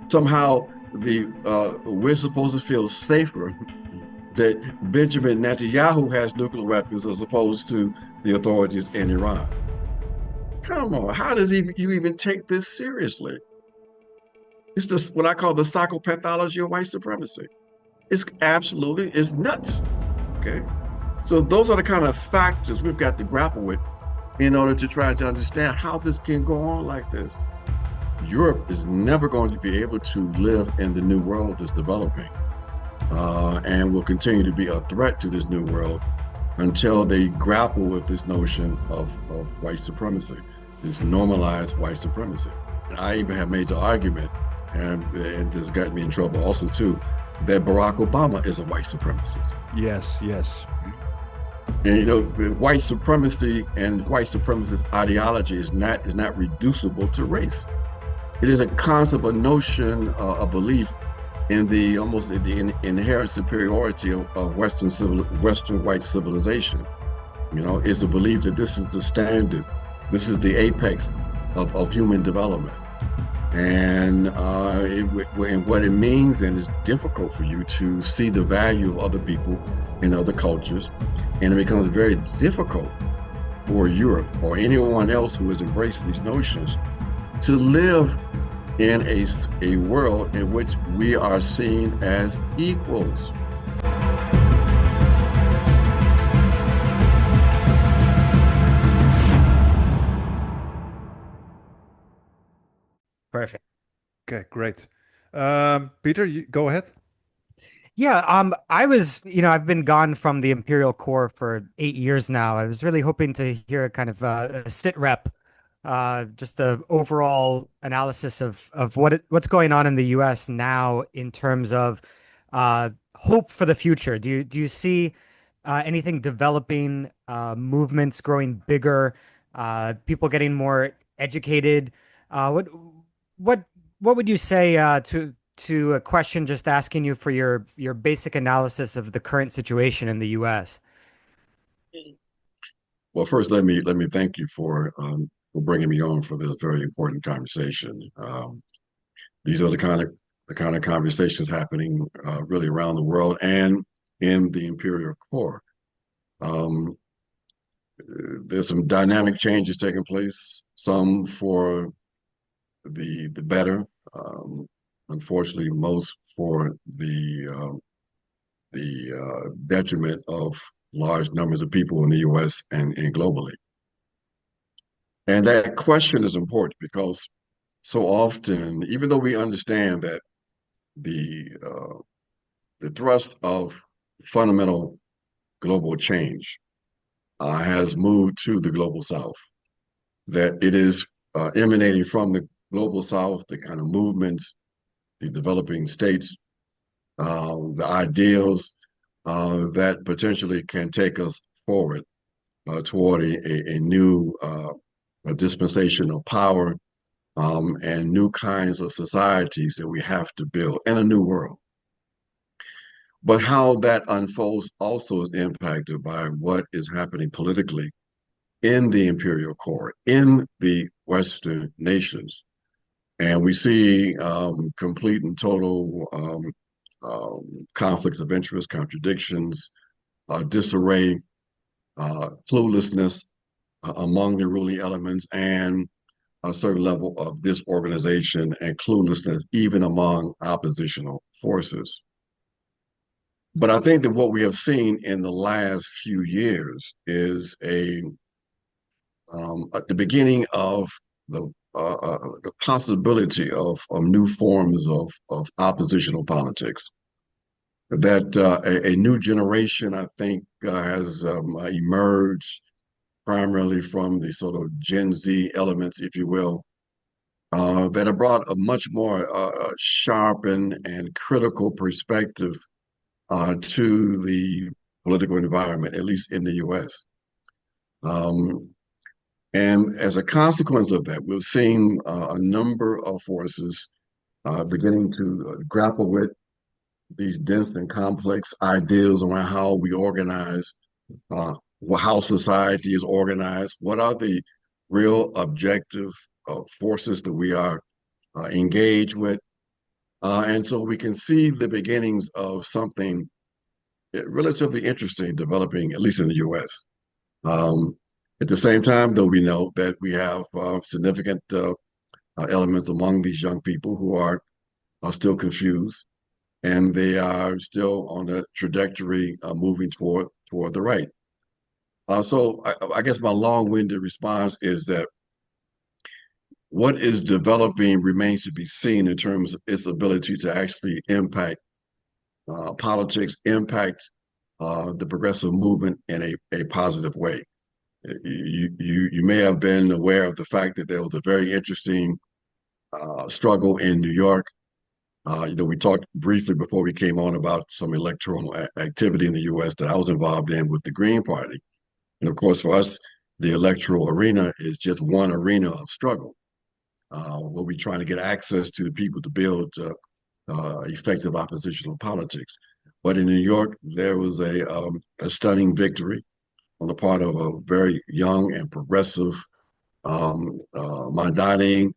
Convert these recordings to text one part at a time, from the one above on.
Somehow we're supposed to feel safer that Benjamin Netanyahu has nuclear weapons as opposed to the authorities in Iran. Come on, how does you even take this seriously? It's just what I call the psychopathology of white supremacy. It's nuts. Okay. So those are the kind of factors we've got to grapple with in order to try to understand how this can go on like this. Europe is never going to be able to live in the new world that's developing, and will continue to be a threat to this new world until they grapple with this notion of white supremacy, this normalized white supremacy. And I even have made the argument, and this got me in trouble also too, that Barack Obama is a white supremacist. Yes, yes. And you know, white supremacy and white supremacist ideology is not reducible to race. It is a concept, a notion, a belief in the almost the inherent superiority of Western white civilization. You know, it's a belief that this is the standard, this is the apex of human development. And what it means, and it's difficult for you to see the value of other people in other cultures. And it becomes very difficult for Europe or anyone else who has embraced these notions to live in a world in which we are seen as equals. Perfect. Okay, great. Peter, you go ahead. Yeah, I've been gone from the Imperial Core for 8 years now. I was really hoping to hear a kind of a sit rep, just the overall analysis of what's going on in the U.S. now in terms of hope for the future. Do you see anything developing, movements growing bigger, people getting more educated? What what would you say to a question just asking you for your basic analysis of the current situation in the U.S.? Well, first, let me thank you for bringing me on for this very important conversation. These are the kind of conversations happening really around the world and in the imperial core. Um, there's some dynamic changes taking place, some for the better. Unfortunately, most for the detriment of large numbers of people in the U.S. and globally. And that question is important because so often, even though we understand that the uh, the thrust of fundamental global change has moved to the global south, that it is emanating from the global south, the kind of movements, the developing states, the ideals that potentially can take us forward toward a new a dispensation of power, and new kinds of societies that we have to build in a new world. But how that unfolds also is impacted by what is happening politically in the imperial core, in the Western nations. And we see complete and total conflicts of interest, contradictions, disarray, cluelessness among the ruling elements, and a certain level of disorganization and cluelessness, even among oppositional forces. But I think that what we have seen in the last few years is at the beginning of the possibility of new forms of oppositional politics. That a new generation, I think, has emerged primarily from the sort of Gen Z elements, if you will, that have brought a much more sharpened and critical perspective to the political environment, at least in the US. Um, and as a consequence of that, we've seen a number of forces beginning to grapple with these dense and complex ideas around how we organize, uh, how society is organized, what are the real objective forces that we are engaged with, And so we can see the beginnings of something relatively interesting developing, at least in the US. Um, at the same time, though, we know that we have significant elements among these young people who are still confused, and they are still on a trajectory moving toward the right. I guess my long-winded response is that what is developing remains to be seen in terms of its ability to actually impact politics, impact the progressive movement in a positive way. You may have been aware of the fact that there was a very interesting struggle in New York. We talked briefly before we came on about some electoral activity in the U.S. that I was involved in with the Green Party. And of course, for us, the electoral arena is just one arena of struggle, where we're trying to get access to the people to build effective oppositional politics. But in New York, there was a stunning victory on the part of a very young and progressive Mandani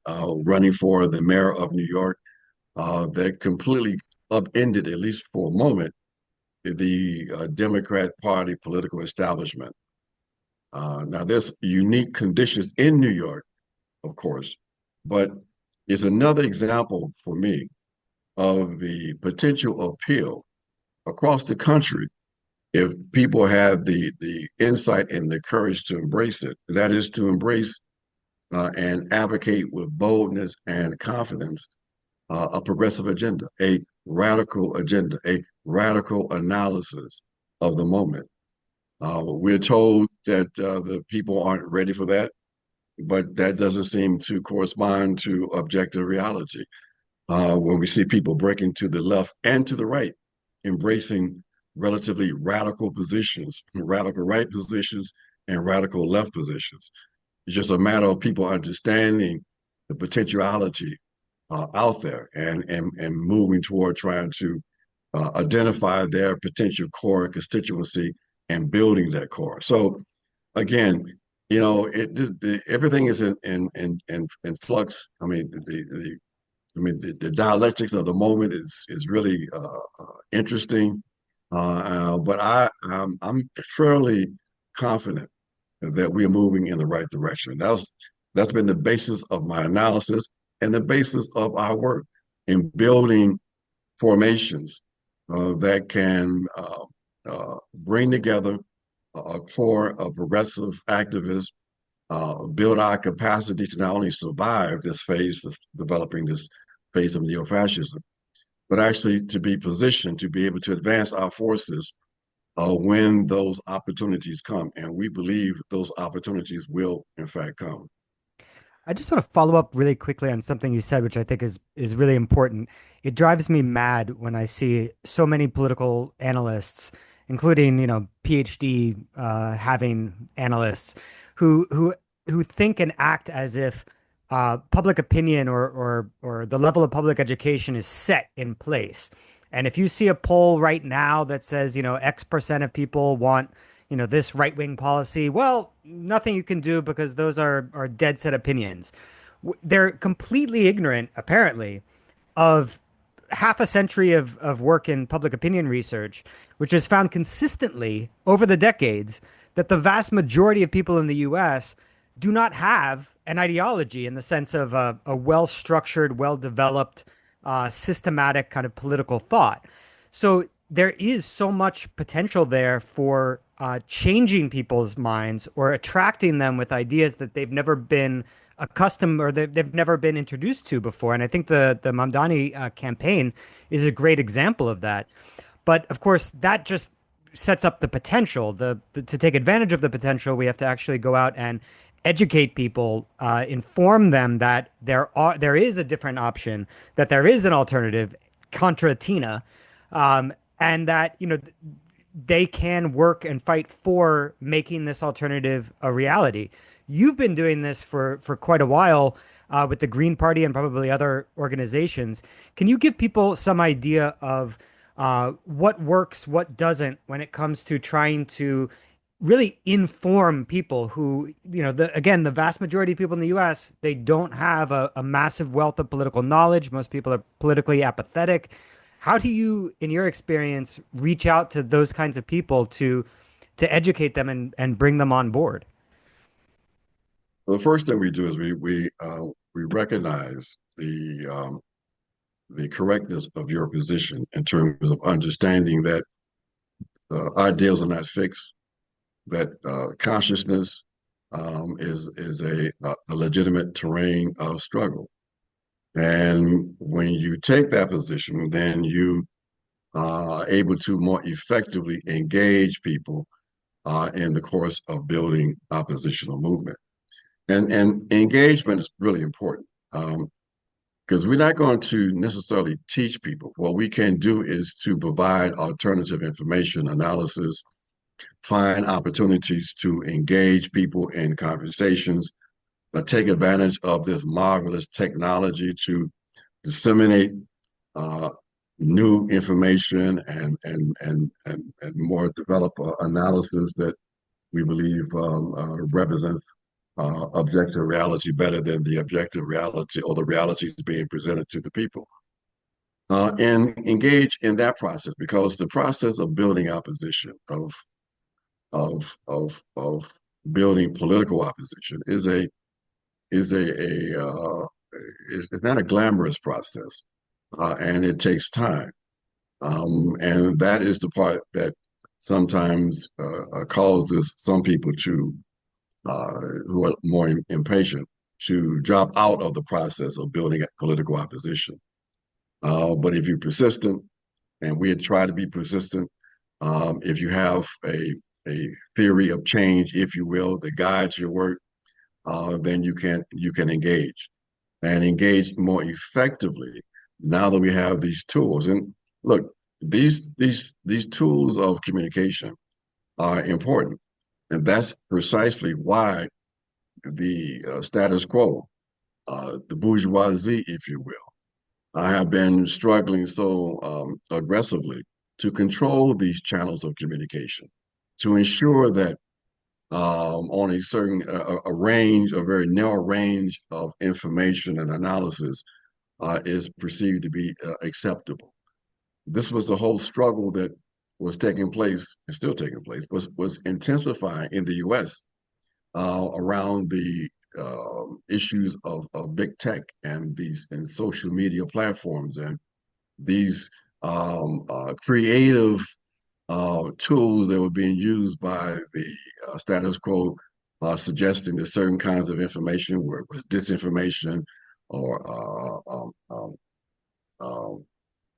running for the mayor of New York that completely upended, at least for a moment, the Democrat Party political establishment. Now, there's unique conditions in New York, of course, but it's another example for me of the potential appeal across the country if people have the insight and the courage to embrace it. That is to embrace and advocate with boldness and confidence a progressive agenda, a radical agenda, a radical analysis of the moment. We're told that the people aren't ready for that, but that doesn't seem to correspond to objective reality. When we see people breaking to the left and to the right, embracing relatively radical positions, radical right positions, and radical left positions. It's just a matter of people understanding the potentiality out there and moving toward trying to identify their potential core constituency and building that core. So again, everything is in flux. I mean, the dialectics of the moment is really interesting, but I'm fairly confident that we are moving in the right direction. That's been the basis of my analysis and the basis of our work in building formations that can bring together a core of progressive activists, build our capacity to not only survive this phase, developing this phase of neo-fascism, but actually to be positioned to be able to advance our forces when those opportunities come. And we believe those opportunities will, in fact, come. I just want to follow up really quickly on something you said, which I think is really important. It drives me mad when I see so many political analysts, including, PhD having analysts who think and act as if public opinion or the level of public education is set in place. And if you see a poll right now that says, X% of people want this right-wing policy, well, nothing you can do because those are dead set opinions. They're completely ignorant, apparently, of half a century of work in public opinion research, which has found consistently over the decades that the vast majority of people in the US do not have an ideology in the sense of a well-structured, well-developed, systematic kind of political thought. So there is so much potential there for changing people's minds or attracting them with ideas that they've never been accustomed or they've never been introduced to before. And I think the Mamdani campaign is a great example of that. But of course, that just sets up the potential. To take advantage of the potential, we have to actually go out and educate people, inform them that there is a different option, that there is an alternative, contra Tina, and that they can work and fight for making this alternative a reality. You've been doing this for quite a while with the Green Party and probably other organizations. Can you give people some idea of what works, what doesn't, when it comes to trying to really inform people who, again, the vast majority of people in the US, they don't have a massive wealth of political knowledge. Most people are politically apathetic. How do you, in your experience, reach out to those kinds of people to educate them and bring them on board? Well, the first thing we do is we recognize the correctness of your position in terms of understanding that ideals are not fixed, that consciousness is a legitimate terrain of struggle. And when you take that position, then you are able to more effectively engage people in the course of building oppositional movement. And engagement is really important because we're not going to necessarily teach people. What we can do is to provide alternative information analysis, find opportunities to engage people in conversations, take advantage of this marvelous technology to disseminate uh, new information and more develop analysis that we believe represents objective reality better than the objective reality or the realities being presented to the people. And engage in that process because the process of building opposition, of building political opposition is not a glamorous process, and it takes time. And that is the part that sometimes causes some people to who are more impatient to drop out of the process of building political opposition. But if you're persistent, and we try to be persistent, if you have a theory of change, if you will, that guides your work, then you can engage more effectively now that we have these tools. And look, these tools of communication are important, and that's precisely why the status quo, the bourgeoisie, if you will, I have been struggling so aggressively to control these channels of communication, to ensure that on a certain a range, a very narrow range of information and analysis is perceived to be acceptable. This was the whole struggle that was taking place, and still taking place, was intensifying in the U.S. Around the issues of big tech and these and social media platforms and these creative tools that were being used by the status quo, suggesting that certain kinds of information were was disinformation or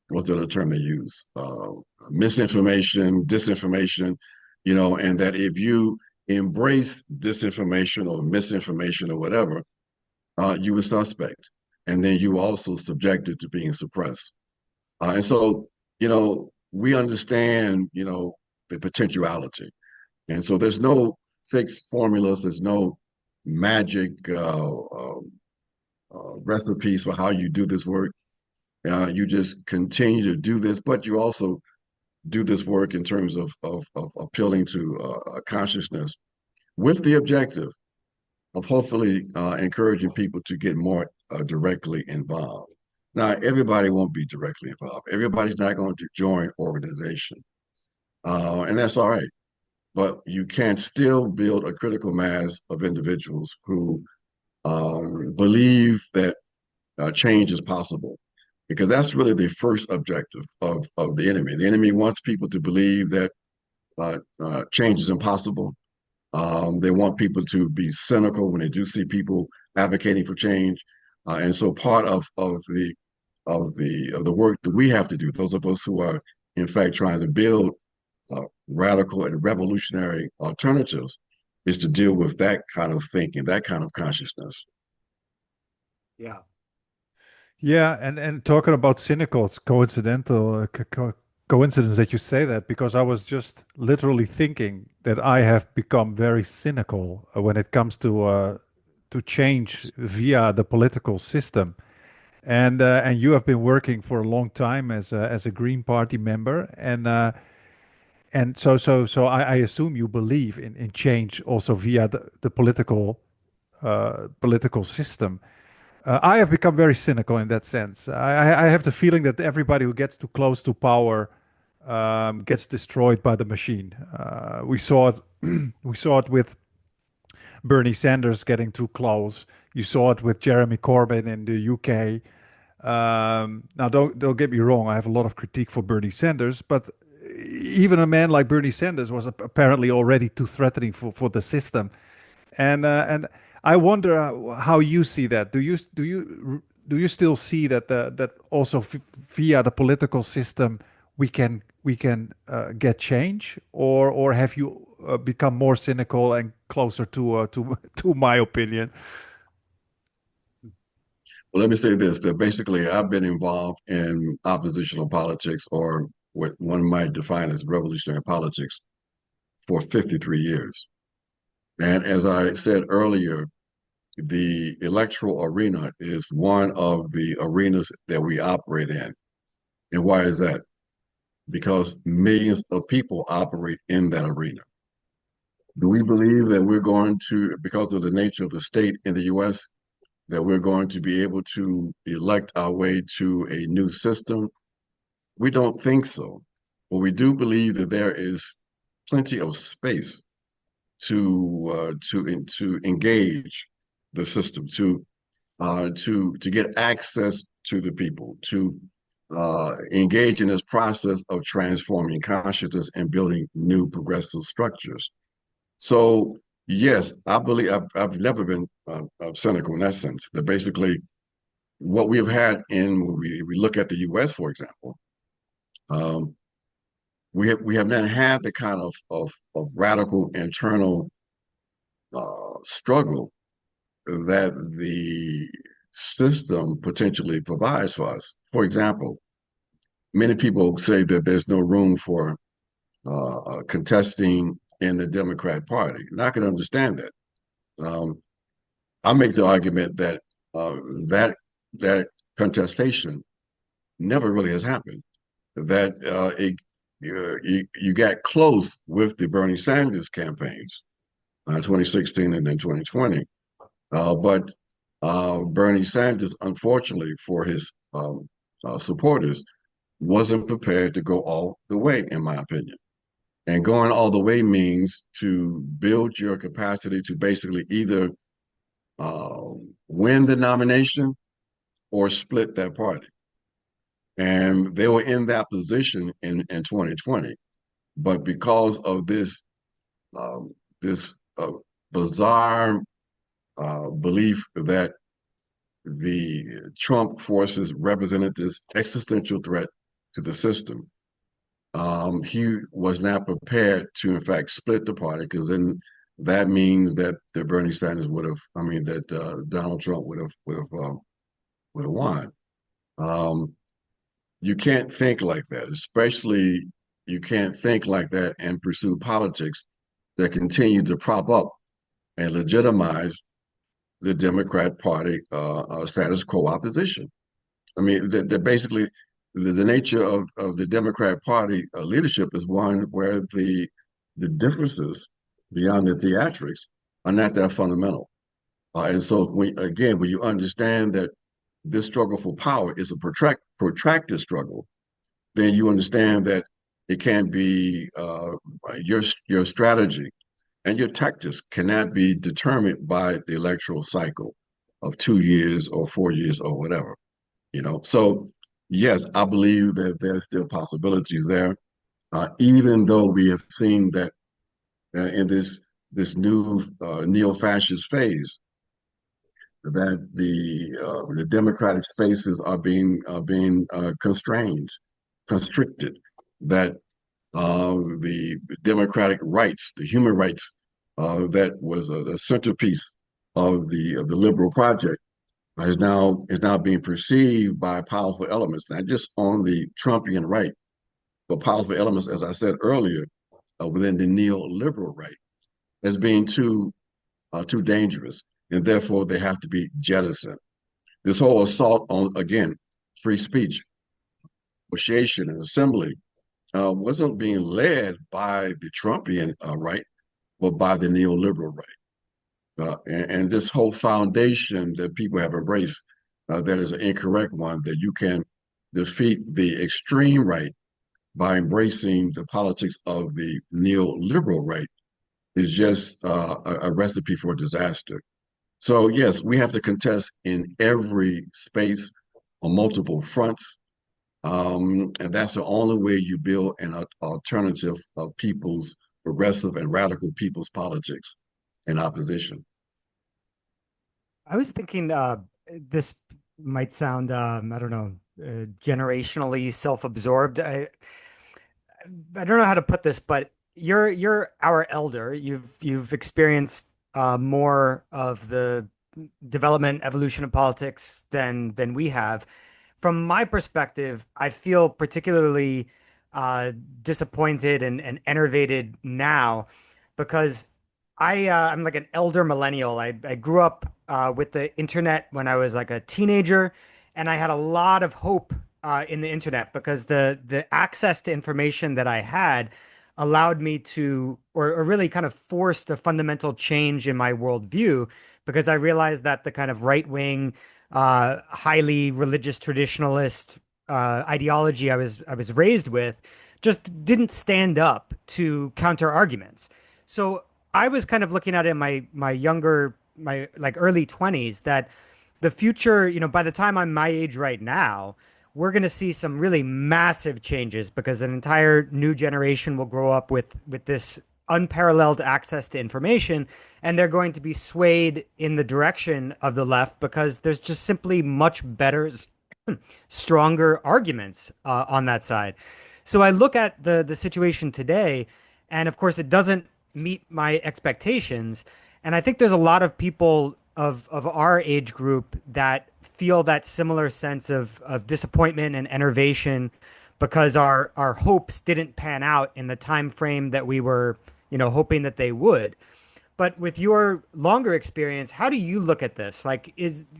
what's the other term they use? Misinformation, disinformation, and that if you embrace disinformation or misinformation or whatever, you were suspect. And then you also subjected to being suppressed. And so, we understand, the potentiality. And so there's no fixed formulas, there's no magic recipes for how you do this work. You just continue to do this, but you also do this work in terms of appealing to consciousness with the objective of hopefully encouraging people to get more directly involved. Now, everybody won't be directly involved. Everybody's not going to join organization, and that's all right. But you can still build a critical mass of individuals who believe that change is possible, because that's really the first objective of the enemy. The enemy wants people to believe that change is impossible. They want people to be cynical when they do see people advocating for change, and so part of the work that we have to do, those of us who are in fact trying to build radical and revolutionary alternatives, is to deal with that kind of thinking, that kind of consciousness. Yeah. Yeah, and talking about cynical, it's coincidental coincidence that you say that, because I was just literally thinking that I have become very cynical when it comes to change via the political system. And you have been working for a long time as a Green Party member, and And so I assume you believe in change also via the political system. I have become very cynical in that sense. I have the feeling that everybody who gets too close to power gets destroyed by the machine. We saw it. We saw it with Bernie Sanders getting too close. You saw it with Jeremy Corbyn in the UK. Now, don't get me wrong. I have a lot of critique for Bernie Sanders, but even a man like Bernie Sanders was apparently already too threatening for the system. And I wonder how you see that. Do you still see that that also via the political system we can get change, or have you become more cynical and closer to to my opinion? Well, let me say this, that basically I've been involved in oppositional politics, or what one might define as revolutionary politics, for 53 years. And as I said earlier, the electoral arena is one of the arenas that we operate in. And why is that? Because millions of people operate in that arena. Do we believe that we're going to, because of the nature of the state in the US, that we're going to be able to elect our way to a new system? We don't think so. But we do believe that there is plenty of space to engage the system, to get access to the people, to engage in this process of transforming consciousness and building new progressive structures. So yes, I believe I've never been cynical in that sense. That basically what we've had when we look at the U.S., for example, um, we have not had the kind of radical internal struggle that the system potentially provides for us. For example, many people say that there's no room for contesting in the Democrat Party, and I can understand that. Um, I make the argument that that that contestation never really has happened. That you got close with the Bernie Sanders campaigns, 2016 and then 2020, but Bernie Sanders, unfortunately for his supporters, wasn't prepared to go all the way, in my opinion. And going all the way means to build your capacity to basically either uh, win the nomination or split that party. And they were in that position in 2020. But because of this bizarre belief that the Trump forces represented this existential threat to the system, he was not prepared to, in fact, split the party, because then that means that Bernie Sanders would have, I mean, that Donald Trump would have won. Um, you can't think like that, especially you can't think like that and pursue politics that continue to prop up and legitimize the Democrat Party status quo opposition. I mean, that basically the nature of the Democrat Party leadership is one where the differences beyond the theatrics are not that fundamental. And so, when you understand that this struggle for power is a protracted struggle, then you understand that it can be your strategy and your tactics cannot be determined by the electoral cycle of 2 years or 4 years or whatever. So yes, I believe that there's still possibilities there, even though we have seen that in this new neo-fascist phase, that the democratic spaces are being constrained, constricted. That the democratic rights, the human rights, that was a centerpiece of the liberal project, is now being perceived by powerful elements, not just on the Trumpian right, but powerful elements, as I said earlier, within the neoliberal right, as being too dangerous, and therefore they have to be jettisoned. This whole assault on, again, free speech, negotiation, and assembly wasn't being led by the Trumpian right, but by the neoliberal right. And this whole foundation that people have embraced, that is an incorrect one, that you can defeat the extreme right by embracing the politics of the neoliberal right, is just a recipe for disaster. So, yes, we have to contest in every space on multiple fronts. And that's the only way you build an alternative of people's progressive and radical people's politics in opposition. I was thinking this might sound I don't know, generationally self-absorbed. I don't know how to put this, but you're our elder. You've experienced more of the development, evolution of politics than we have. From my perspective, I feel particularly uh, disappointed and enervated now because I'm like an elder millennial. I grew up with the internet when I was like a teenager, and I had a lot of hope in the internet because the access to information that I had allowed me to, or really kind of forced a fundamental change in my worldview because I realized that the kind of right wing, highly religious traditionalist ideology I was raised with just didn't stand up to counter arguments. So I was kind of looking at it in my younger, my like early 20s, that the future, by the time I'm my age right now, we're going to see some really massive changes because an entire new generation will grow up with this unparalleled access to information, and they're going to be swayed in the direction of the left because there's just simply much better, stronger arguments on that side. So I look at the situation today, and of course, it doesn't meet my expectations. And I think there's a lot of people of our age group that feel that similar sense of disappointment and enervation because our hopes didn't pan out in the time frame that we were, hoping that they would. But with your longer experience, how do you look at this? Like,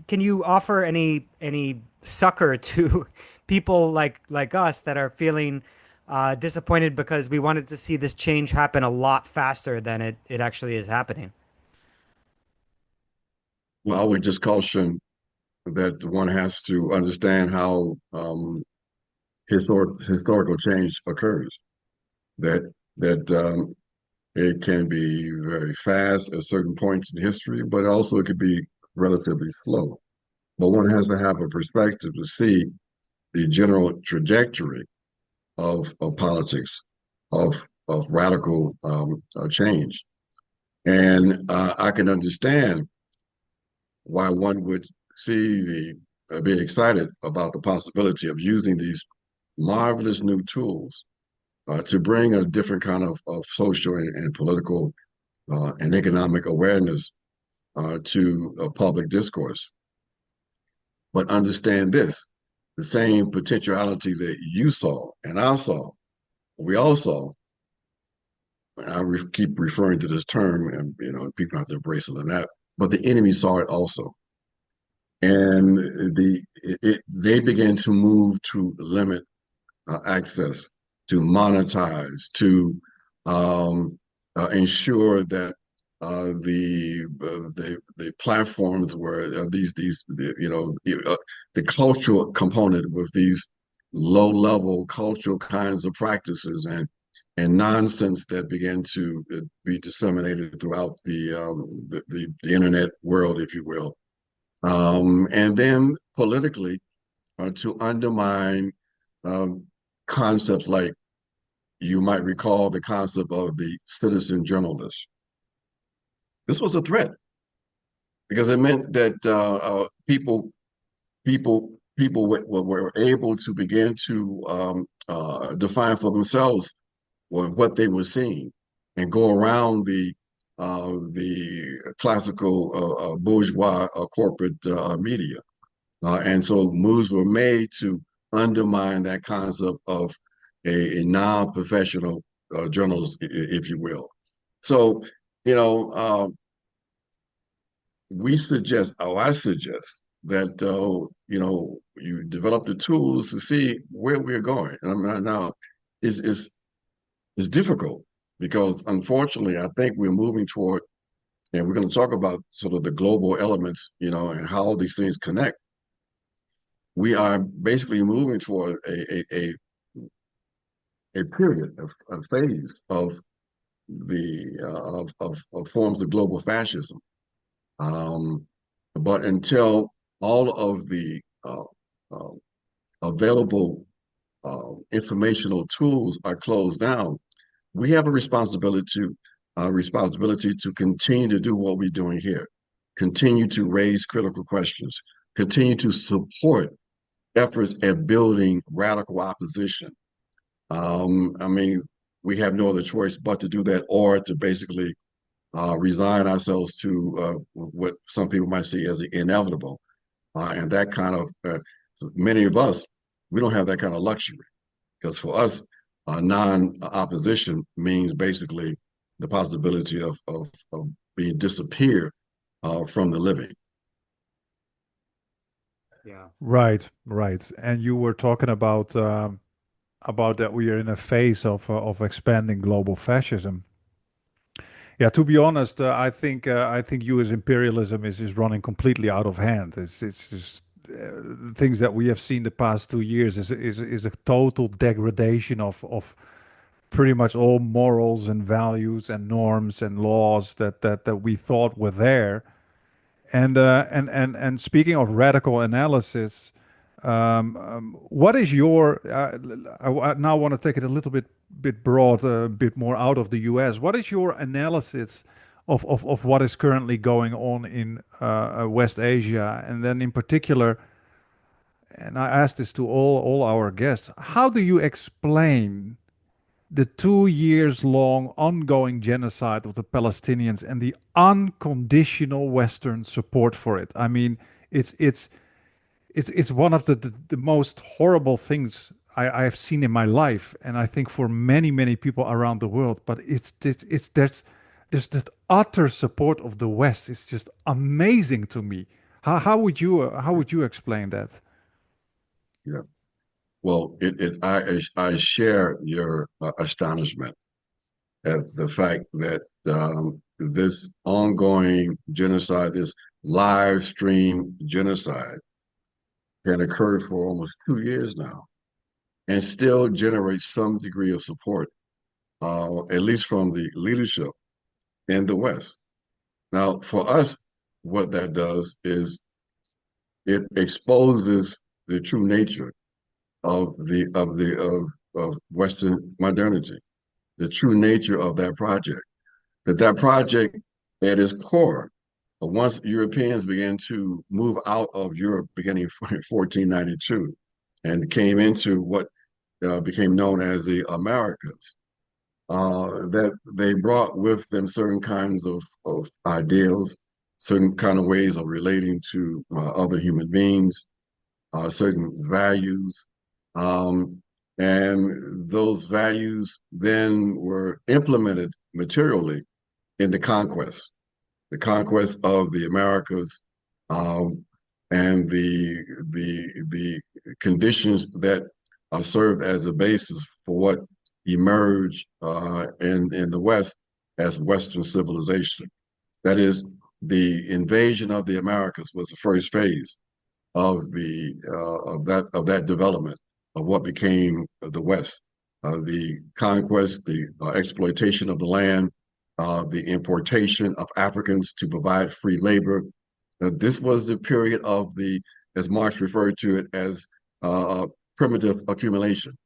can you offer any succor to people like us that are feeling disappointed because we wanted to see this change happen a lot faster than it actually is happening? Well, I would just caution that one has to understand how historical change occurs. That it can be very fast at certain points in history, but also it could be relatively slow. But one has to have a perspective to see the general trajectory of politics, of radical change. And I can understand why one would see be excited about the possibility of using these marvelous new tools to bring a different kind of social and political and economic awareness to public discourse. But understand this, the same potentiality that you saw and I saw, we all saw. Keep referring to this term, and people have to embrace it and that. But the enemy saw it also, and they began to move to limit access, to monetize, to ensure that the platforms were these the cultural component with these low level cultural kinds of practices and nonsense that began to be disseminated throughout the internet world, if you will, and then politically to undermine um, concepts like you might recall the concept of the citizen journalist. This was a threat because it meant that people were able to begin to define for themselves what they were seeing and go around the classical bourgeois corporate media. And so moves were made to undermine that concept of a non-professional journalist, if you will. So, you know, I suggest that, you develop the tools to see where we're going. And I'm not now, is difficult because unfortunately, I think we're moving toward, and we're going to talk about sort of the global elements, and how these things connect. We are basically moving toward a period, a phase of the of forms of global fascism. Um, but until all of the uh, available informational tools are closed down, we have a responsibility to continue to do what we're doing here, continue to raise critical questions, continue to support efforts at building radical opposition. I mean, we have no other choice but to do that, or to basically resign ourselves to what some people might see as the inevitable. And that kind of, many of us, we don't have that kind of luxury, because for us, non-opposition means basically the possibility of being disappeared from the living. Yeah. Right, right. And you were talking about that we are in a phase of expanding global fascism. Yeah, to be honest, I think U.S. imperialism is running completely out of hand. It's just things that we have seen the past 2 years is a total degradation of pretty much all morals and values and norms and laws that we thought were there. And speaking of radical analysis, what is your? I now want to take it a little bit broad, a bit more out of the U.S. What is your analysis of what is currently going on in West Asia, and then in particular? And I asked this to all our guests. How do you explain the 2 years long ongoing genocide of the Palestinians and the unconditional Western support for it? I mean, it's one of the most horrible things I have seen in my life, and I think for many people around the world. But it's there's that utter support of the West. It's just amazing to me. How would you explain that? Yeah. Well, I share your astonishment at the fact that this ongoing genocide, this live stream genocide, can occur for almost 2 years now and still generate some degree of support, at least from the leadership in the West. Now, for us, what that does is it exposes the true nature of Western modernity, the true nature of that project. That project at its core, once Europeans began to move out of Europe beginning in 1492 and came into what became known as the Americas, that they brought with them certain kinds of ideals, certain kind of ways of relating to other human beings, certain values. Um, and those values then were implemented materially in the conquest of the Americas, um, and the conditions that served as a basis for what emerged in the West as Western civilization. That is, the invasion of the Americas was the first phase of that development of what became the West. The conquest, the exploitation of the land, the importation of Africans to provide free labor. This was the period of as Marx referred to it as primitive accumulation.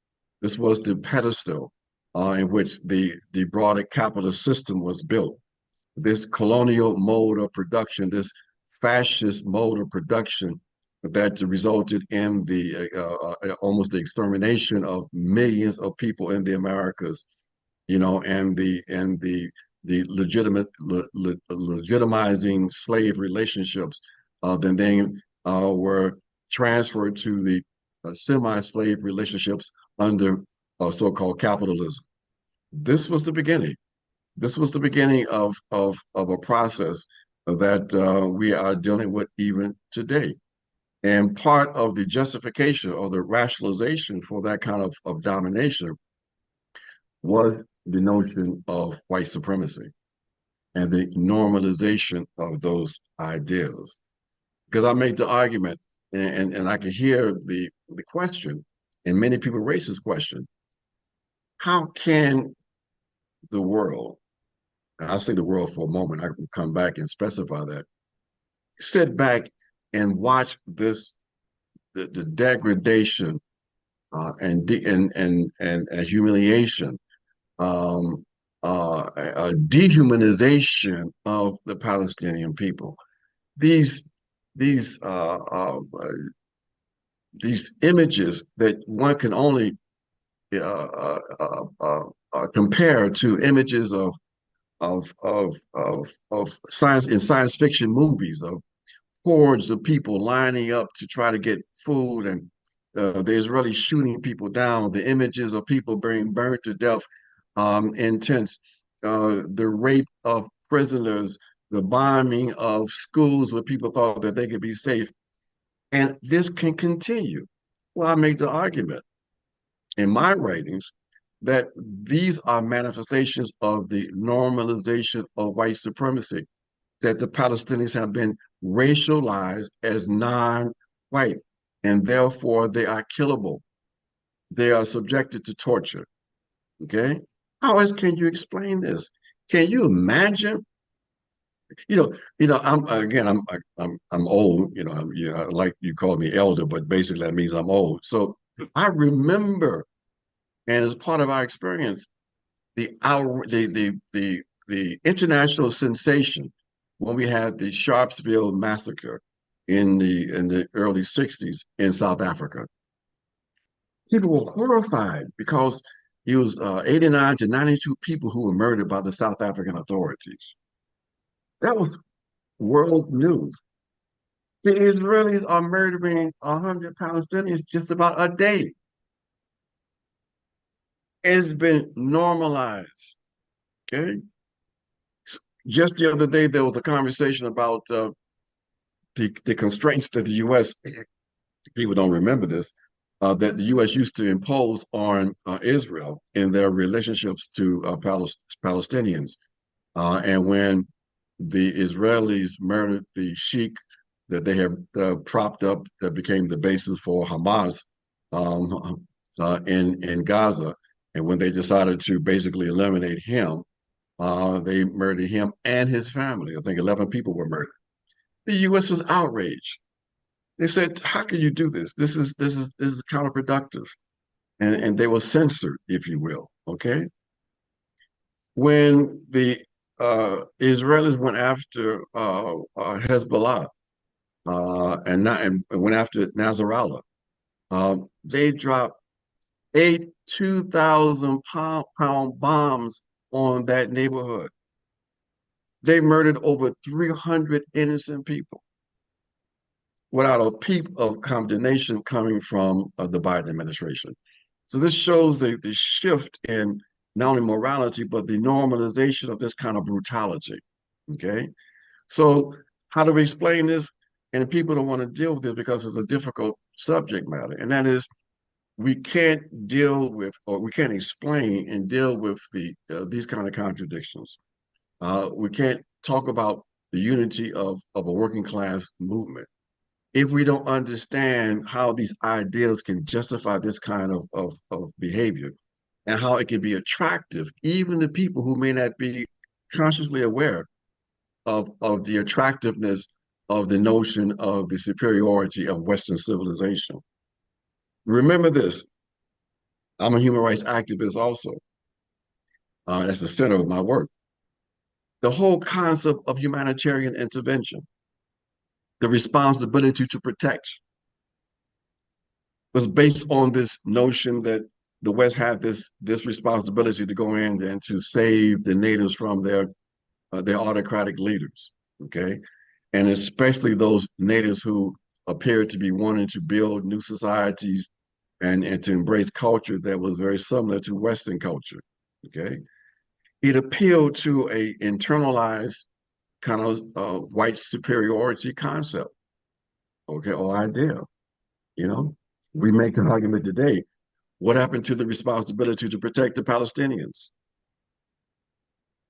This was the pedestal in which the broader capitalist system was built. This colonial mode of production, this fascist mode of production that resulted in the almost the extermination of millions of people in the Americas, and the legitimizing slave relationships, then were transferred to the semi-slave relationships under so-called capitalism. This was the beginning. This was the beginning of a process that we are dealing with even today. And part of the justification or the rationalization for that kind of domination was the notion of white supremacy and the normalization of those ideas. Because I made the argument, and I could hear the question, and many people raise this question: how can the world, and I'll say the world for a moment, I can come back and specify that, sit back and watch this the degradation and humiliation, a dehumanization of the Palestinian people. These these uh, uh, these images that one can only uh, uh, compare to images of science in science fiction movies of hordes of people lining up to try to get food, and the Israelis shooting people down, the images of people being burned to death in tents, the rape of prisoners, the bombing of schools where people thought that they could be safe. And this can continue. Well, I make the argument in my writings that these are manifestations of the normalization of white supremacy, that the Palestinians have been racialized as non-white, and therefore they are killable. They are subjected to torture. Okay? How else can you explain this? Can you imagine? I'm again, I'm old. Like you called me elder, but basically that means I'm old. So I remember, and as part of our experience, the international sensation when we had the Sharpsville massacre in the early '60s in South Africa. People were horrified because it was 89 to 92 people who were murdered by the South African authorities. That was world news. The Israelis are murdering 100 Palestinians just about a day. It's been normalized. Okay. Just the other day, there was a conversation about the constraints that the U.S. people don't remember this, that the U.S. used to impose on Israel in their relationships to Palestinians. And when the Israelis murdered the sheikh that they have propped up, that became the basis for Hamas in Gaza, and when they decided to basically eliminate him, they murdered him and his family. I think 11 people were murdered. The U.S. was outraged. They said, "How can you do this? This is counterproductive," and they were censored, if you will. Okay, when the Israelis went after Hezbollah and went after Nasrallah, they dropped 2,000-pound bombs on that neighborhood. They murdered over 300 innocent people without a peep of condemnation coming from the Biden administration. So this shows the shift in not only morality, but the normalization of this kind of brutality. Okay. So how do we explain this? And people don't want to deal with this because it's a difficult subject matter. And that is, we can't deal with, or we can't explain and deal with these kind of contradictions. We can't talk about the unity of a working class movement if we don't understand how these ideas can justify this kind of behavior and how it can be attractive, even to people who may not be consciously aware of the attractiveness of the notion of the superiority of Western civilization. Remember this, I'm a human rights activist also. That's the center of my work. The whole concept of humanitarian intervention, the responsibility to protect, was based on this notion that the West had this responsibility to go in and to save the natives from their autocratic leaders. Okay, and especially those natives who appeared to be wanting to build new societies and to embrace culture that was very similar to Western culture. Okay, it appealed to a internalized kind of white superiority concept. Okay, or idea. You know, we make an argument today. What happened to the responsibility to protect the Palestinians?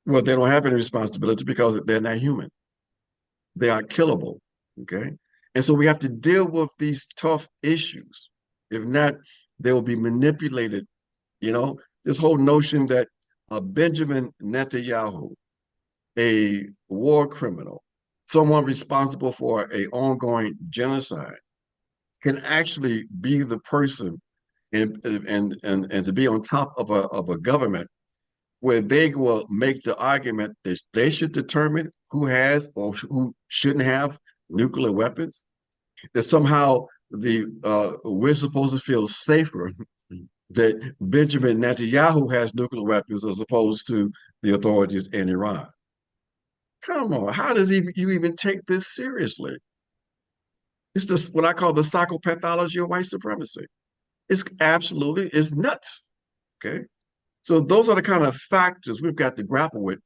Well, they don't have any responsibility because they're not human. They are killable. Okay. And so we have to deal with these tough issues. If not, they will be manipulated. You know, this whole notion that Benjamin Netanyahu, a war criminal, someone responsible for a ongoing genocide, can actually be the person and to be on top of a government where they will make the argument that they should determine who has or who shouldn't have nuclear weapons. That somehow the we're supposed to feel safer that Benjamin Netanyahu has nuclear weapons as opposed to the authorities in Iran. Come on, how does you even take this seriously? It's just what I call the psychopathology of white supremacy. It's nuts. Okay. So those are the kind of factors we've got to grapple with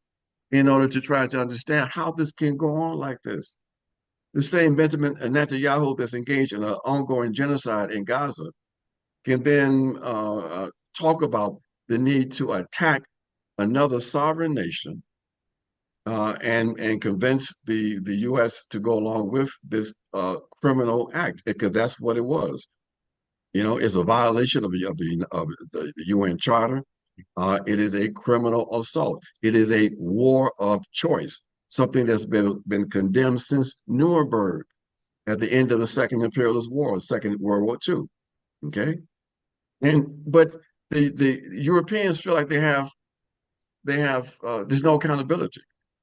in order to try to understand how this can go on like this. The same Benjamin Netanyahu that's engaged in an ongoing genocide in Gaza can then talk about the need to attack another sovereign nation and convince the U.S. to go along with this criminal act because that's what it was. You know, it's a violation of the UN Charter. It is a criminal assault. It is a war of choice, something that's been condemned since Nuremberg at the end of the Second Imperialist War, Second World War II. Okay, but the Europeans feel like they have there's no accountability.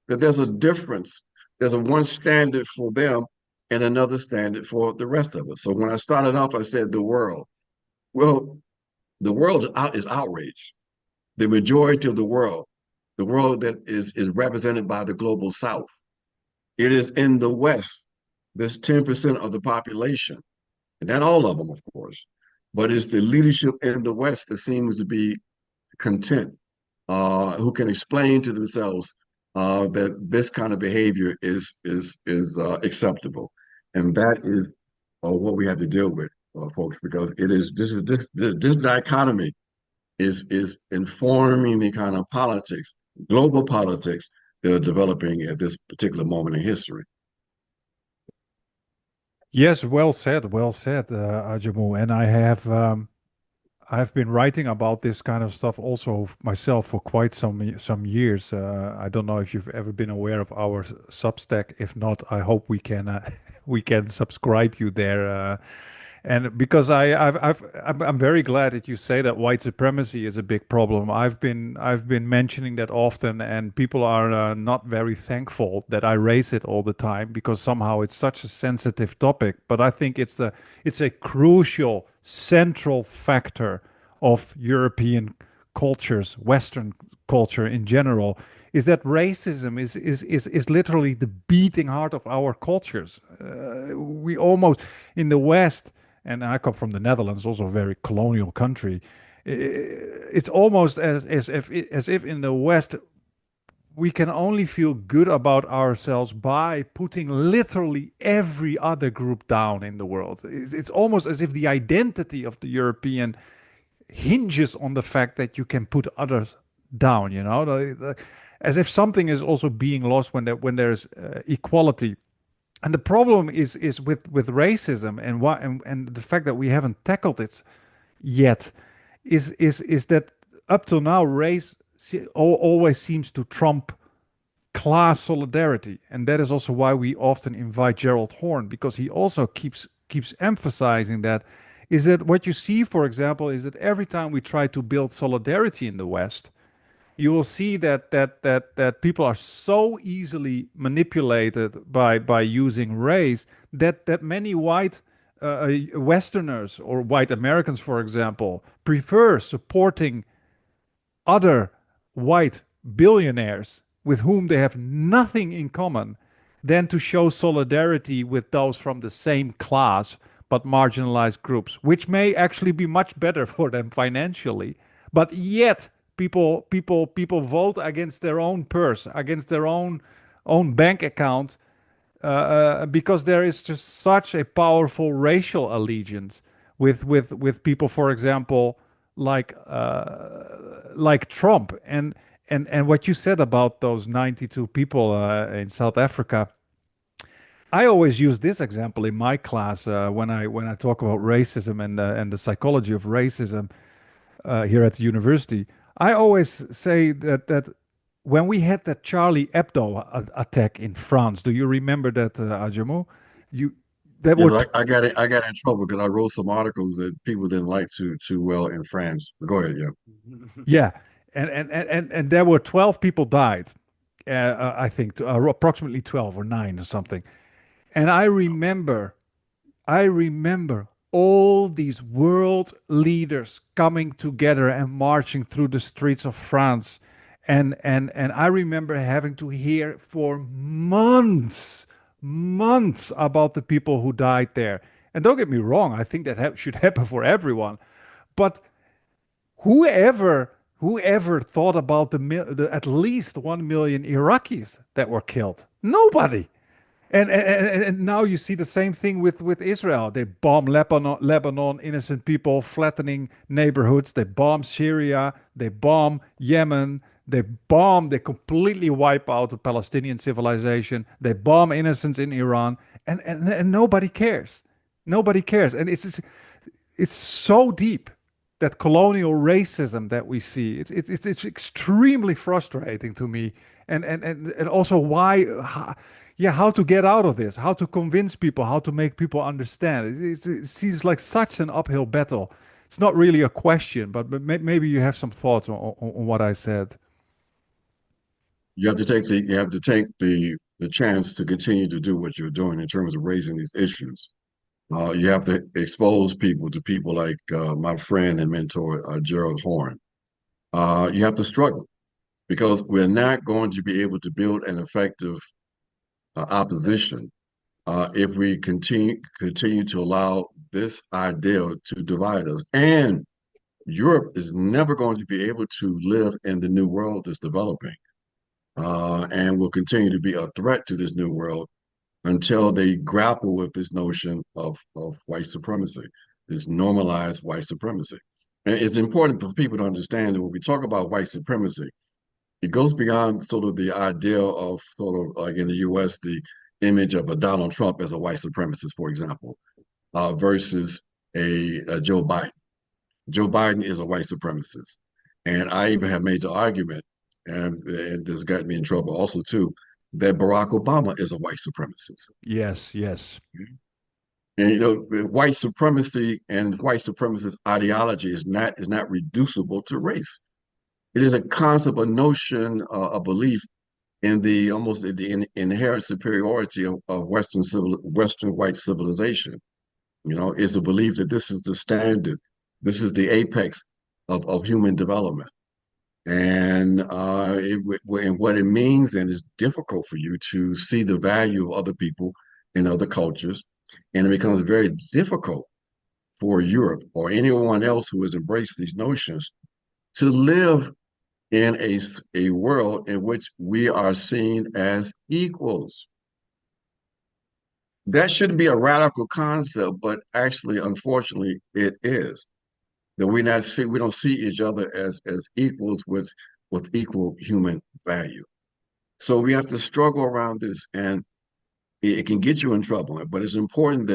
That there's a difference. There's a one standard for them and another standard for the rest of us. So when I started off, I said the world. Well, the world is outraged. The majority of the world that is represented by the global South. It is in the West, this 10% of the population, and not all of them, of course, but it's the leadership in the West that seems to be content, who can explain to themselves that this kind of behavior is acceptable, and that is what we have to deal with, folks, because it is this dichotomy is informing the kind of politics, global politics that are developing at this particular moment in history. Yes, well said, Ajamu. And I've been writing about this kind of stuff also myself for quite some years. I don't know if you've ever been aware of our Substack. If not, I hope we can we can subscribe you there. And because I'm very glad that you say that white supremacy is a big problem. I've been mentioning that often, and people are not very thankful that I raise it all the time because somehow it's such a sensitive topic. But I think it's a crucial central factor of European cultures, Western culture in general, is that racism is literally the beating heart of our cultures. We almost in the West, and I come from the Netherlands, also a very colonial country. It's almost as if in the West we can only feel good about ourselves by putting literally every other group down in the world. It's almost as if the identity of the European hinges on the fact that you can put others down. As if something is also being lost when there's equality. And the problem is with racism and the fact that we haven't tackled it yet is that up till now race always seems to trump class solidarity, and that is also why we often invite Gerald Horne, because he also keeps emphasizing that. Is that what you see, for example, is that every time we try to build solidarity in the West, you will see that people are so easily manipulated by using race that many white Westerners or white Americans, for example, prefer supporting other white billionaires with whom they have nothing in common than to show solidarity with those from the same class but marginalized groups, which may actually be much better for them financially. But yet people vote against their own purse, against their own bank account, because there is just such a powerful racial allegiance with people, for example, like Trump. And what you said about those 92 people in South Africa, I always use this example in my class when I talk about racism and the psychology of racism here at the university. I always say that when we had that Charlie Hebdo attack in France, do you remember that, Ajamu? You that You were know, I got in trouble because I wrote some articles that people didn't like too well in France. Go ahead, yeah. yeah, and there were 12 people died. I think approximately 12 or 9 or something. And I remember all these world leaders coming together and marching through the streets of France. And I remember having to hear for months about the people who died there. And don't get me wrong, I think that should happen for everyone. But whoever thought about the at least 1 million Iraqis that were killed? Nobody. And now you see the same thing with Israel. They bomb Lebanon, innocent people, flattening neighborhoods. They bomb Syria. They bomb Yemen. They completely wipe out the Palestinian civilization. They bomb innocents in Iran, and nobody cares. Nobody cares. And it's so deep, that colonial racism that we see. It's extremely frustrating to me, and also how to get out of this, how to convince people, how to make people understand. It seems like such an uphill battle. It's not really a question, but maybe you have some thoughts on what I said. You have to take the chance to continue to do what you're doing in terms of raising these issues. You have to expose people to people like my friend and mentor Gerald Horn. You have to struggle because we're not going to be able to build an effective opposition if we continue to allow this idea to divide us. And Europe is never going to be able to live in the new world that's developing, and will continue to be a threat to this new world until they grapple with this notion of white supremacy, this normalized white supremacy. And it's important for people to understand that when we talk about white supremacy, it goes beyond sort of the idea of sort of like in the US, the image of a Donald Trump as a white supremacist, for example, versus a Joe Biden. Joe Biden is a white supremacist. And I even have made the argument, and this got me in trouble also too, that Barack Obama is a white supremacist. Yes, yes. And you know, white supremacy and white supremacist ideology is not reducible to race. It is a concept, a notion, a belief in the almost the inherent superiority of Western white civilization. You know, it's a belief that this is the standard, this is the apex of human development. And what it means, and it's difficult for you to see the value of other people in other cultures. And it becomes very difficult for Europe or anyone else who has embraced these notions to live in a world in which we are seen as equals. That shouldn't be a radical concept, but actually, unfortunately, it is. That we don't see each other as equals with equal human value. So we have to struggle around this, and it can get you in trouble. But it's important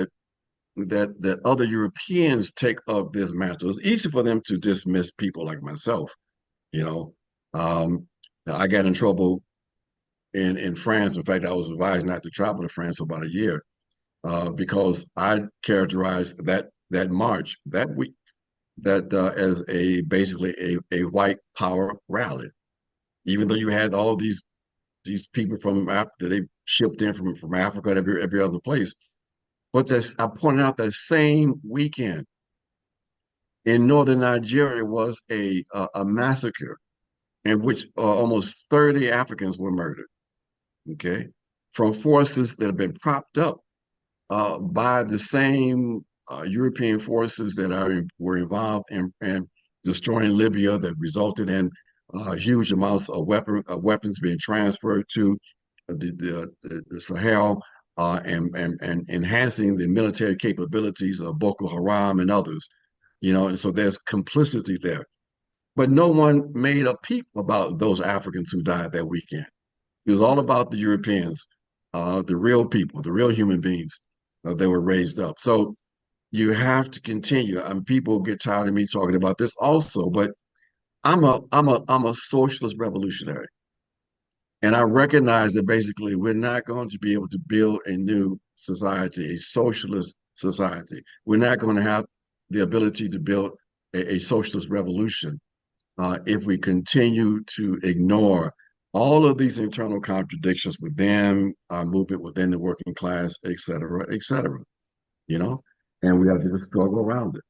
that other Europeans take up this mantle. It's easy for them to dismiss people like myself. You know, um, I got in trouble in France. In fact, I was advised not to travel to France for about a year because I characterized that march that week that as a basically a white power rally. Even though you had all these people from Africa, they shipped in from Africa and every other place. But I pointed out that same weekend in northern Nigeria was a massacre in which almost 30 Africans were murdered. Okay, from forces that have been propped up by the same European forces that were involved in destroying Libya, that resulted in huge amounts of weapons being transferred to the Sahel, and enhancing the military capabilities of Boko Haram and others. And so there's complicity there. But no one made a peep about those Africans who died that weekend. It was all about the Europeans, the real people, the real human beings that were raised up. So you have to continue. I mean, people get tired of me talking about this also, but I'm a socialist revolutionary. And I recognize that basically we're not going to be able to build a new society, a socialist society. We're not going to have the ability to build a socialist revolution if we continue to ignore all of these internal contradictions within our movement, within the working class, et cetera, you know, and we have to just struggle around it.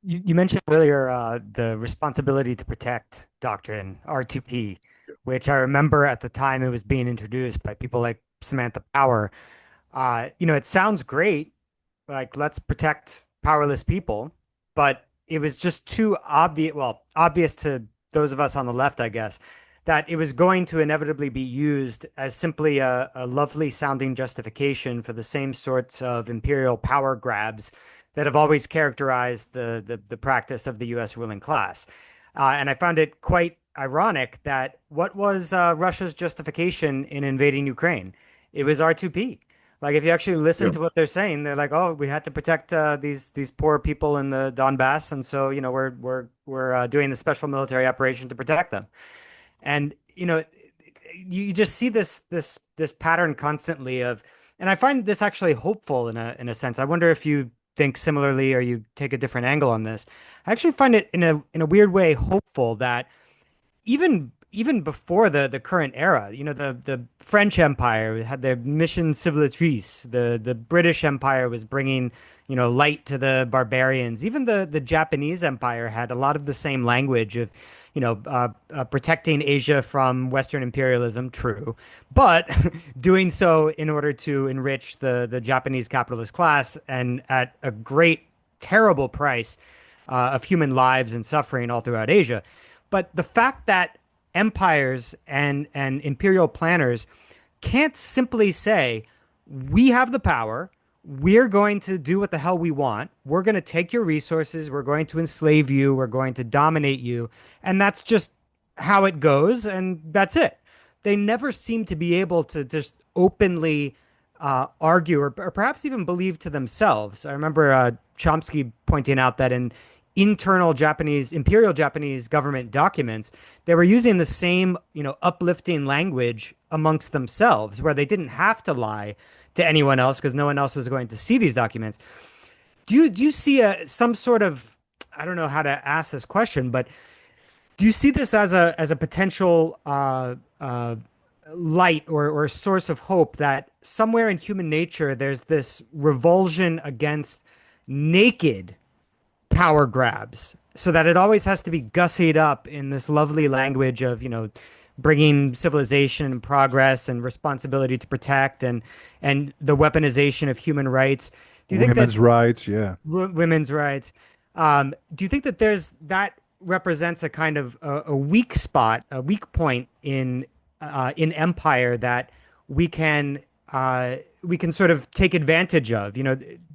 You mentioned earlier the responsibility to protect doctrine, R2P, which I remember at the time it was being introduced by people like Samantha Power. It sounds great, like let's protect powerless people, but it was just too obvious, well, obvious to those of us on the left, I guess, that it was going to inevitably be used as simply a lovely sounding justification for the same sorts of imperial power grabs that have always characterized the practice of the US ruling class. And I found it quite ironic that what was Russia's justification in invading Ukraine? It was R2P. Like if you actually listen Yeah. to what they're saying, they're like, "Oh, we had to protect these poor people in the Donbass, and so we're doing the special military operation to protect them." And you just see this pattern constantly of, and I find this actually hopeful in a sense. I wonder if you think similarly or you take a different angle on this. I actually find it in a weird way hopeful that even before the current era, the French Empire had their mission civilisation. The British Empire was bringing, light to the barbarians. Even the Japanese Empire had a lot of the same language of, protecting Asia from Western imperialism. True, but doing so in order to enrich the Japanese capitalist class and at a great, terrible price of human lives and suffering all throughout Asia. But the fact that empires and imperial planners can't simply say, we have the power, we're going to do what the hell we want, we're going to take your resources, we're going to enslave you, we're going to dominate you, and that's just how it goes, and that's it. They never seem to be able to just openly argue or perhaps even believe to themselves. I remember Chomsky pointing out that in internal imperial Japanese government documents, they were using the same, uplifting language amongst themselves, where they didn't have to lie to anyone else because no one else was going to see these documents. Do you see some sort of, I don't know how to ask this question, but do you see this as a potential light or source of hope that somewhere in human nature there's this revulsion against naked power grabs, so that it always has to be gussied up in this lovely language of, bringing civilization and progress and responsibility to protect and the weaponization of human rights? Do you think that Women's rights, yeah. women's rights? Do you think that that represents a kind of a weak spot, a weak point in empire that we can we can sort of take advantage of?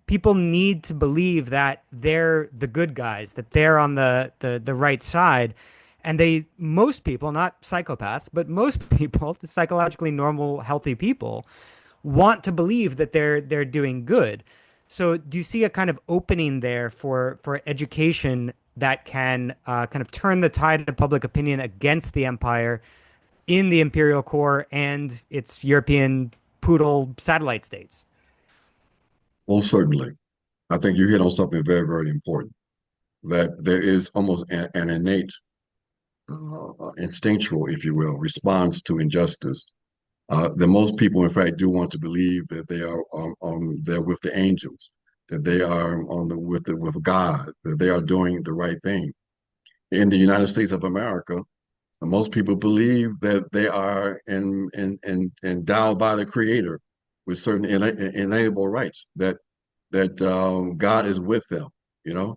People need to believe that they're the good guys, that they're on the right side. And most people, not psychopaths, but most people, the psychologically normal, healthy people, want to believe that they're doing good. So do you see a kind of opening there for education that can kind of turn the tide of public opinion against the empire in the imperial core and its European poodle satellite states? Well, certainly. I think you hit on something very, very important, that there is almost an innate, instinctual, if you will, response to injustice. That most people, in fact, do want to believe that they are there with the angels, that they are with God, that they are doing the right thing. In the United States of America, most people believe that they are endowed by the Creator with certain inalienable rights, that God is with them, you know.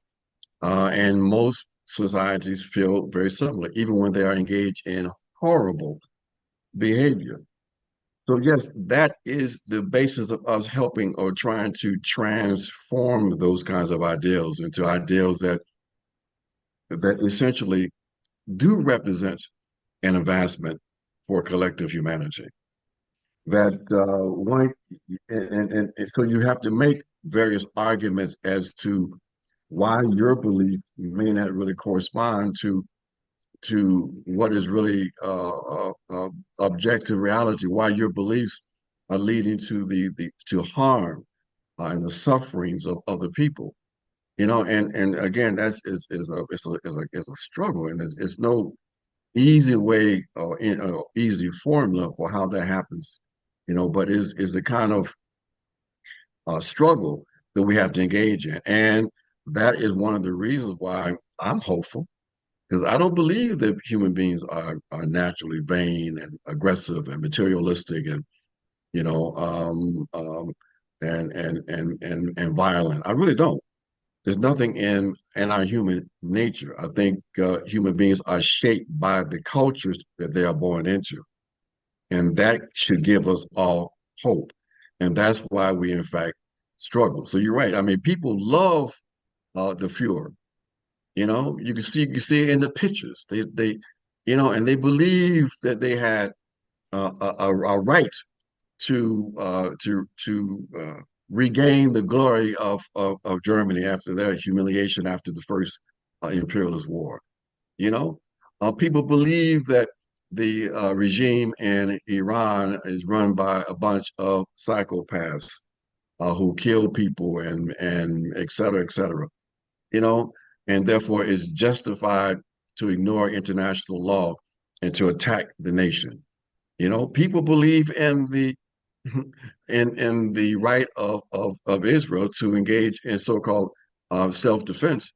And most societies feel very similar, even when they are engaged in horrible behavior. So yes, that is the basis of us helping or trying to transform those kinds of ideals into ideals that essentially do represent an advancement for collective humanity. That one, and so you have to make various arguments as to why your belief may not really correspond to what is really objective reality, why your beliefs are leading to the to harm and the sufferings of other people. And again, that's is a struggle, and it's no easy way or easy formula for how that happens. But is a kind of struggle that we have to engage in, and that is one of the reasons why I'm hopeful because I don't believe that human beings are naturally vain and aggressive and materialistic and you know and violent. I really don't. There's nothing in our human nature. I think human beings are shaped by the cultures that they are born into, and that should give us all hope. And that's why we, in fact, struggle. So you're right. I mean, people love the Fuhrer. You can see it in the pictures. And they believe that they had a right to regain the glory of Germany after their humiliation after the first imperialist war. You know, people believe that the regime in Iran is run by a bunch of psychopaths who kill people and et cetera, et cetera. You know, and therefore is justified to ignore international law and to attack the nation. People believe in the in the right of Israel to engage in so-called self-defense,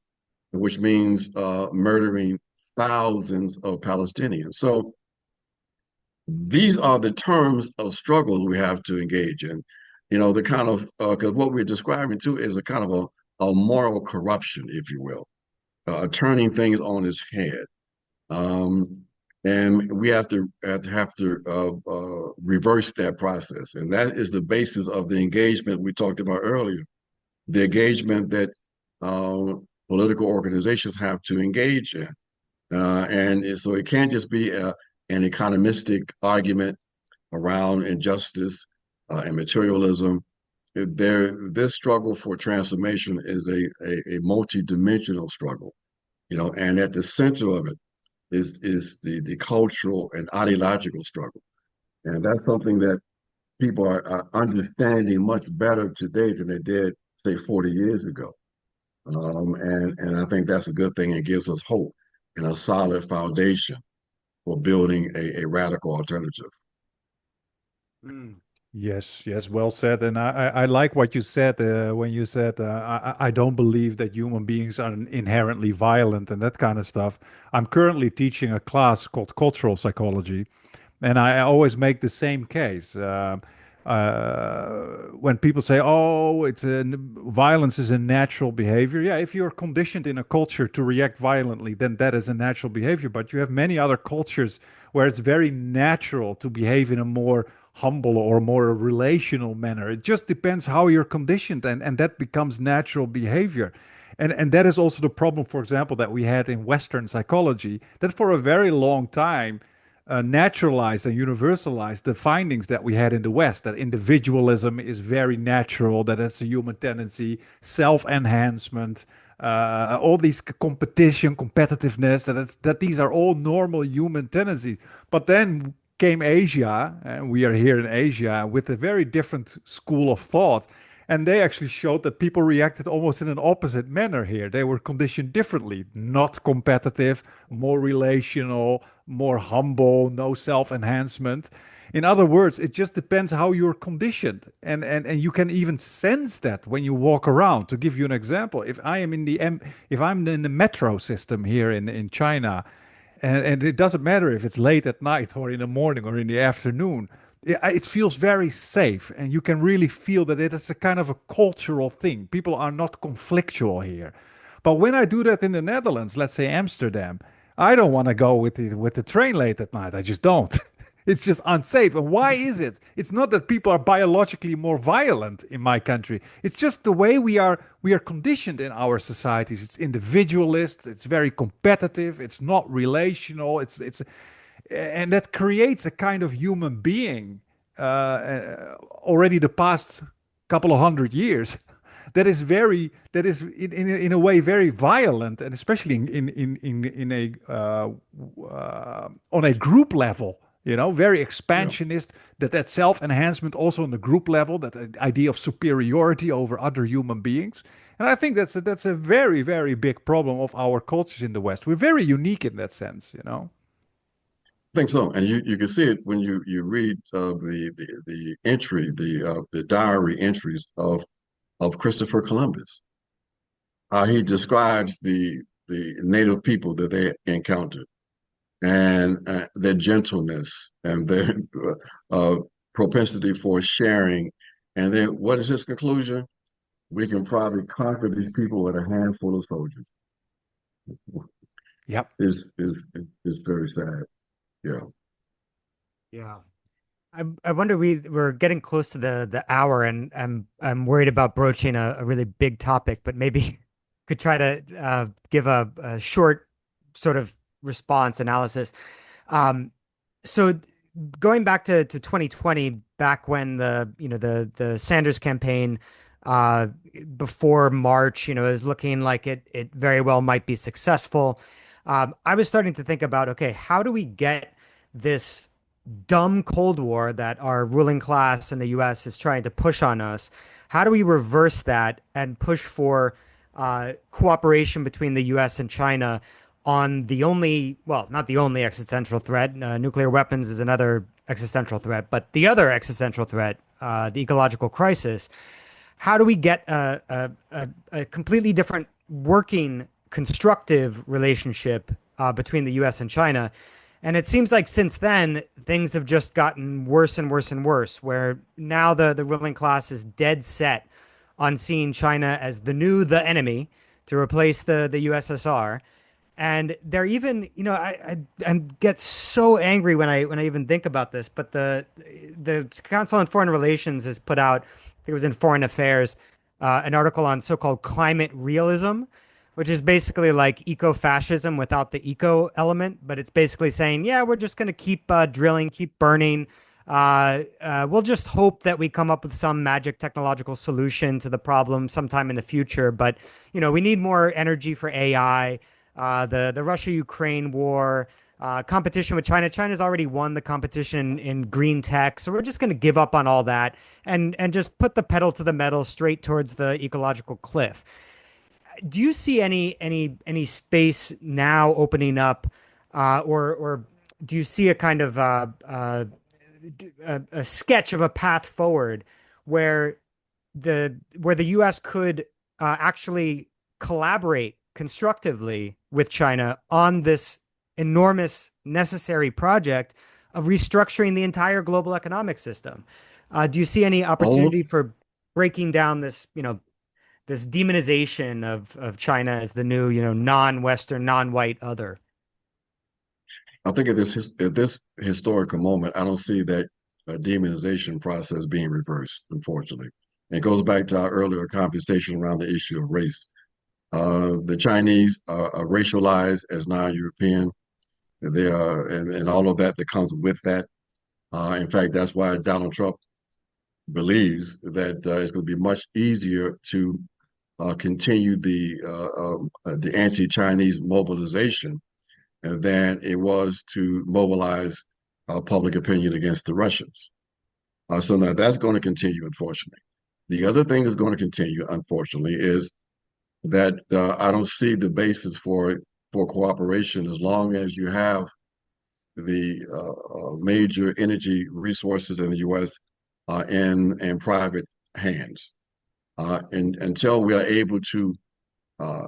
which means murdering thousands of Palestinians. So these are the terms of struggle we have to engage in. The kind of because what we're describing too is a kind of a moral corruption, if you will, turning things on its head. Um, and we have to reverse that process, and that is the basis of the engagement we talked about earlier. The engagement that uh, political organizations have to engage in, and so it can't just be an economistic argument around injustice and materialism. This struggle for transformation is a multi-dimensional struggle, and at the center of it is the cultural and ideological struggle. And that's something that people are understanding much better today than they did, say, 40 years ago. And I think that's a good thing. It gives us hope and a solid foundation for building a radical alternative. Mm. Yes, yes, well said. And I like what you said when you said, I don't believe that human beings are inherently violent and that kind of stuff. I'm currently teaching a class called cultural psychology, and I always make the same case. When people say, "Oh, violence is a natural behavior," yeah, if you're conditioned in a culture to react violently, then that is a natural behavior. But you have many other cultures where it's very natural to behave in a more humble or more relational manner. It just depends how you're conditioned, and that becomes natural behavior. And that is also the problem, for example, that we had in Western psychology, that for a very long time naturalized and universalized the findings that we had in the West, that individualism is very natural, that it's a human tendency, self-enhancement, all these competition, competitiveness, that these are all normal human tendencies. But then came Asia, and we are here in Asia with a very different school of thought. And they actually showed that people reacted almost in an opposite manner here. They were conditioned differently, not competitive, more relational, more humble, no self-enhancement. In other words, it just depends how you're conditioned. And you can even sense that when you walk around. To give you an example, if I'm in the metro system here in China, and it doesn't matter if it's late at night or in the morning or in the afternoon, it feels very safe. And you can really feel that it is a kind of a cultural thing. People are not conflictual here. But when I do that in the Netherlands, let's say Amsterdam, I don't want to go with the train late at night. I just don't. It's just unsafe. And why is it? It's not that people are biologically more violent in my country. It's just the way we are conditioned in our societies. It's individualist, it's very competitive, it's not relational, it's and that creates a kind of human being already the past couple of 100 years that is in a way very violent, and especially in a on a group level, very Yeah. expansionist, that self-enhancement also on the group level, that idea of superiority over other human beings. And I think that's a very, very big problem of our cultures in the West. We're very unique in that sense. I think so, and you can see it when you read the entry, the diary entries of Christopher Columbus. He describes the native people that they encountered and their gentleness and their uh, propensity for sharing. And then what is his conclusion? We can probably conquer these people with a handful of soldiers. Yep. Is very sad. Yeah. Yeah. I wonder, we're getting close to the hour, and I'm worried about broaching a really big topic, but maybe could try to give a short sort of response analysis. Um, so going back to 2020, back when the Sanders campaign uh, before March, is looking like it very well might be successful. I was starting to think about, okay, how do we get this dumb Cold War that our ruling class in the US is trying to push on us? How do we reverse that and push for cooperation between the US and China on the only, well, not the only existential threat? Nuclear weapons is another existential threat, but the other existential threat, the ecological crisis. How do we get a completely different working, constructive relationship between the US and China? And it seems like since then, things have just gotten worse and worse and worse, where now the ruling class is dead set on seeing China as the enemy to replace the USSR. And they're even, I get so angry when I even think about this. But the Council on Foreign Relations has put out, I think it was in Foreign Affairs, an article on so-called climate realism, which is basically like eco-fascism without the eco element. But it's basically saying, yeah, we're just going to keep drilling, keep burning. We'll just hope that we come up with some magic technological solution to the problem sometime in the future. But we need more energy for AI. The Russia-Ukraine war, competition with China. China's already won the competition in green tech, so we're just going to give up on all that and just put the pedal to the metal straight towards the ecological cliff. Do you see any space now opening up, or do you see a kind of a sketch of a path forward where the U.S. could actually collaborate constructively with China on this enormous necessary project of restructuring the entire global economic system? Do you see any All opportunity for breaking down this demonization of China as the new, non-Western, non-white other? I think at this historical moment, I don't see that demonization process being reversed, unfortunately. It goes back to our earlier conversation around the issue of race. The Chinese are racialized as non-European. They are, and all of that comes with that. In fact, that's why Donald Trump believes that it's going to be much easier to continue the anti-Chinese mobilization than it was to mobilize public opinion against the Russians. So now that's going to continue, unfortunately. The other thing that's going to continue, unfortunately, is that I don't see the basis for cooperation as long as you have the major energy resources in the U.S. In private hands. And until we are able to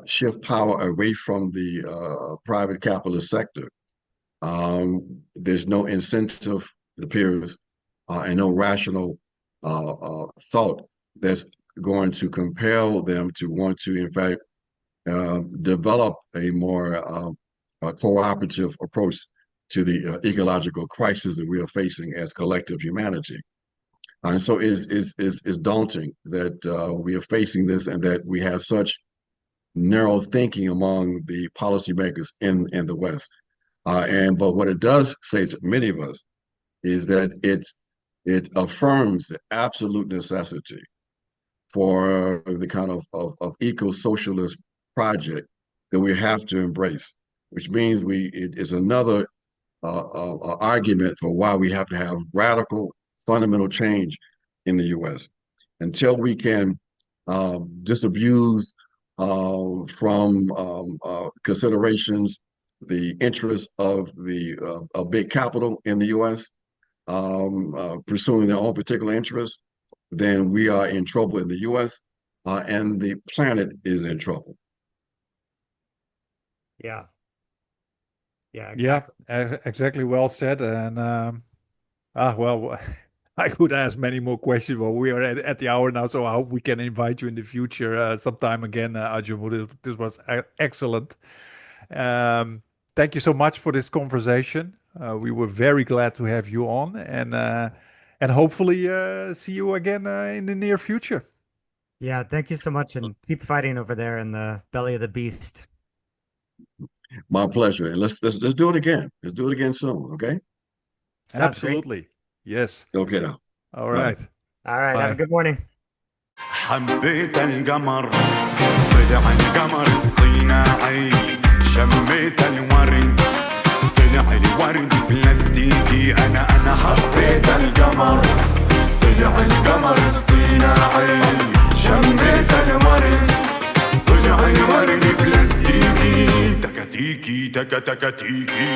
shift power away from the private capitalist sector, there's no incentive, it appears, and no rational thought that's going to compel them to want to, in fact, develop a more cooperative approach to the ecological crisis that we are facing as collective humanity. And so it's daunting that we are facing this and that we have such narrow thinking among the policymakers in the West. But what it does say to many of us is that it affirms the absolute necessity for the kind of eco-socialist project that we have to embrace, which means it is another argument for why we have to have radical, fundamental change in the U.S. Until we can disabuse from considerations the interests of the big capital in the U.S. Pursuing their own particular interests, then we are in trouble in the U.S. And the planet is in trouble. Yeah. Yeah, Yeah, exactly. exactly. Well said. And well, I could ask many more questions, but we are at the hour now, so I hope we can invite you in the future sometime again, Ajamu. This was excellent. Thank you so much for this conversation. We were very glad to have you on, and hopefully see you again in the near future. Yeah, thank you so much, and keep fighting over there in the belly of the beast. My pleasure. And let's do it again. Let's do it again soon. Okay. Sounds great. Absolutely. Yes. Okay now. All right. All right, have a Bye. good morning. حبيت القمر طلع القمر اصطناعي شميت الورد طلع الورد بلاستيكي انا حبيت القمر طلع القمر اصطناعي شميت الورد طلع الورد بلاستيكي تكتيكي تكتكتيكي